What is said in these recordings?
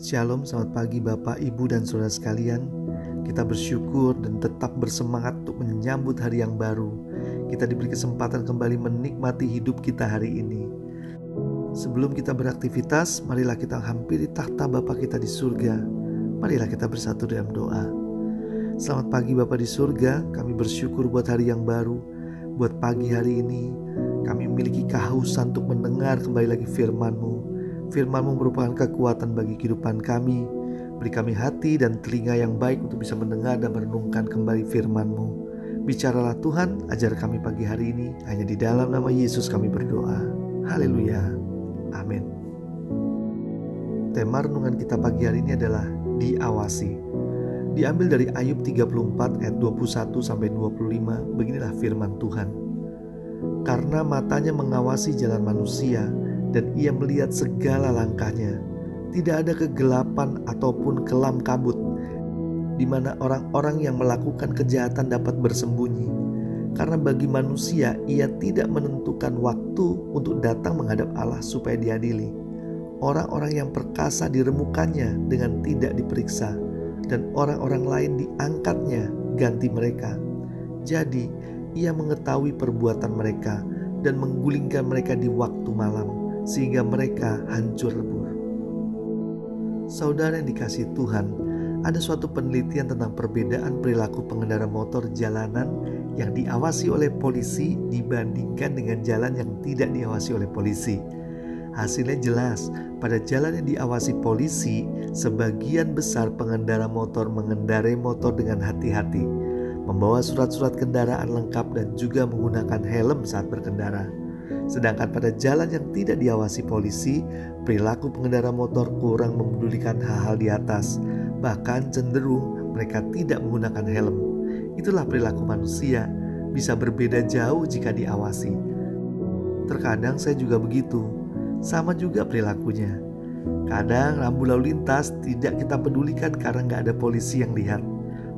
Shalom, selamat pagi Bapak, Ibu, dan Saudara sekalian. Kita bersyukur dan tetap bersemangat untuk menyambut hari yang baru. Kita diberi kesempatan kembali menikmati hidup kita hari ini. Sebelum kita beraktivitas, marilah kita hampiri takhta Bapa kita di surga. Marilah kita bersatu dalam doa. Selamat pagi Bapa di surga, kami bersyukur buat hari yang baru. Buat pagi hari ini, kami memiliki kehausan untuk mendengar kembali lagi firman-Mu. Firman-Mu merupakan kekuatan bagi kehidupan kami. Beri kami hati dan telinga yang baik untuk bisa mendengar dan merenungkan kembali firman-Mu. Bicaralah Tuhan, ajar kami pagi hari ini. Hanya di dalam nama Yesus kami berdoa. Haleluya. Amin. Tema renungan kita pagi hari ini adalah diawasi. Diambil dari Ayub 34 ayat 21-25. Beginilah firman Tuhan. Karena matanya mengawasi jalan manusia, dan ia melihat segala langkahnya. Tidak ada kegelapan ataupun kelam kabut di mana orang-orang yang melakukan kejahatan dapat bersembunyi. Karena bagi manusia ia tidak menentukan waktu untuk datang menghadap Allah supaya diadili. Orang-orang yang perkasa diremukannya dengan tidak diperiksa, dan orang-orang lain diangkatnya ganti mereka. Jadi ia mengetahui perbuatan mereka dan menggulingkan mereka di waktu malam, sehingga mereka hancur lebur. Saudara yang dikasihi Tuhan, ada suatu penelitian tentang perbedaan perilaku pengendara motor jalanan yang diawasi oleh polisi dibandingkan dengan jalan yang tidak diawasi oleh polisi. Hasilnya jelas, pada jalan yang diawasi polisi, sebagian besar pengendara motor mengendarai motor dengan hati-hati, membawa surat-surat kendaraan lengkap dan juga menggunakan helm saat berkendara. Sedangkan pada jalan yang tidak diawasi polisi, perilaku pengendara motor kurang memedulikan hal-hal di atas. Bahkan cenderung mereka tidak menggunakan helm. Itulah perilaku manusia, bisa berbeda jauh jika diawasi. Terkadang saya juga begitu, sama juga perilakunya. Kadang rambu lalu lintas tidak kita pedulikan karena nggak ada polisi yang lihat.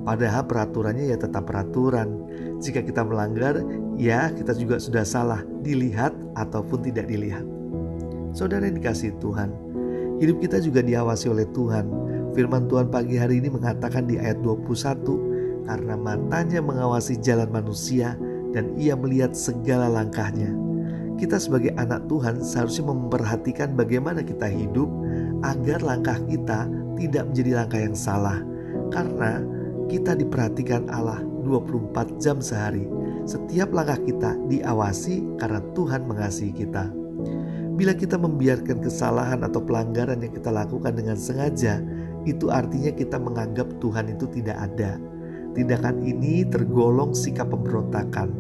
Padahal peraturannya ya tetap peraturan. Jika kita melanggar, ya kita juga sudah salah, dilihat ataupun tidak dilihat. Saudara yang dikasihi Tuhan, hidup kita juga diawasi oleh Tuhan. Firman Tuhan pagi hari ini mengatakan di ayat 21, karena matanya mengawasi jalan manusia dan ia melihat segala langkahnya. Kita sebagai anak Tuhan seharusnya memperhatikan bagaimana kita hidup agar langkah kita tidak menjadi langkah yang salah. Karena kita diperhatikan Allah 24 jam sehari. Setiap langkah kita diawasi karena Tuhan mengasihi kita. Bila kita membiarkan kesalahan atau pelanggaran yang kita lakukan dengan sengaja, itu artinya kita menganggap Tuhan itu tidak ada. Tindakan ini tergolong sikap pemberontakan.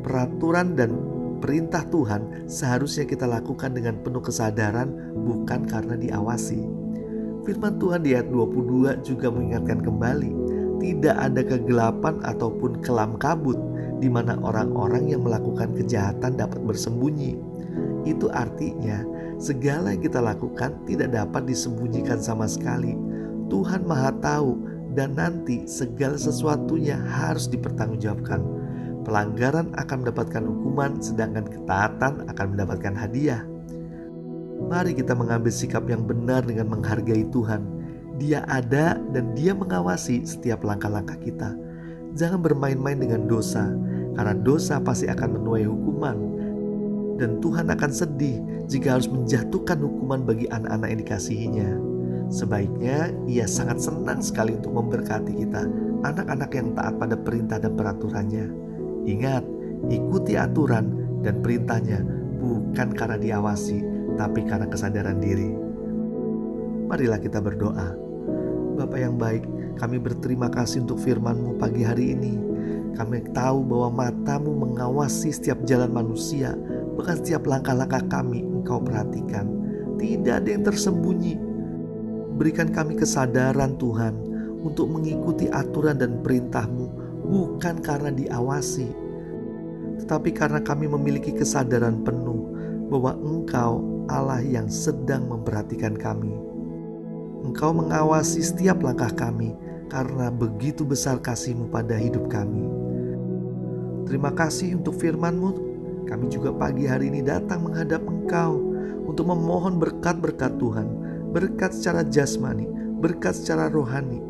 Peraturan dan perintah Tuhan seharusnya kita lakukan dengan penuh kesadaran, bukan karena diawasi. Firman Tuhan di ayat 22 juga mengingatkan kembali, tidak ada kegelapan ataupun kelam kabut di mana orang-orang yang melakukan kejahatan dapat bersembunyi. Itu artinya segala yang kita lakukan tidak dapat disembunyikan sama sekali. Tuhan Maha Tahu dan nanti segala sesuatunya harus dipertanggungjawabkan. Pelanggaran akan mendapatkan hukuman, sedangkan ketaatan akan mendapatkan hadiah. Mari kita mengambil sikap yang benar dengan menghargai Tuhan. Dia ada dan Dia mengawasi setiap langkah-langkah kita. Jangan bermain-main dengan dosa, karena dosa pasti akan menuai hukuman. Dan Tuhan akan sedih jika harus menjatuhkan hukuman bagi anak-anak yang dikasihinya. Sebaiknya Ia sangat senang sekali untuk memberkati kita, anak-anak yang taat pada perintah dan peraturannya. Ingat, ikuti aturan dan perintahnya bukan karena diawasi, tapi karena kesadaran diri. Marilah kita berdoa. Bapa yang baik, kami berterima kasih untuk firman-Mu pagi hari ini. Kami tahu bahwa mata-Mu mengawasi setiap jalan manusia, bahkan setiap langkah-langkah kami Engkau perhatikan. Tidak ada yang tersembunyi. Berikan kami kesadaran Tuhan untuk mengikuti aturan dan perintah-Mu, bukan karena diawasi, tetapi karena kami memiliki kesadaran penuh bahwa Engkau Allah yang sedang memperhatikan kami. Engkau mengawasi setiap langkah kami karena begitu besar kasih-Mu pada hidup kami. Terima kasih untuk firman-Mu. Kami juga pagi hari ini datang menghadap Engkau untuk memohon berkat-berkat Tuhan berkat secara jasmani, berkat secara rohani,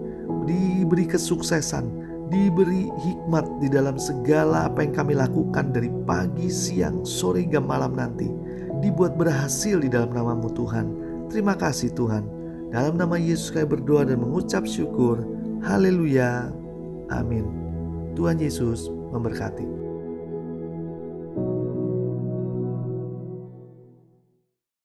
diberi kesuksesan, diberi hikmat di dalam segala apa yang kami lakukan dari pagi, siang, sore, hingga malam nanti. Dibuat berhasil di dalam nama-Mu Tuhan. Terima kasih Tuhan. Dalam nama Yesus kami berdoa dan mengucap syukur. Haleluya. Amin. Tuhan Yesus memberkati.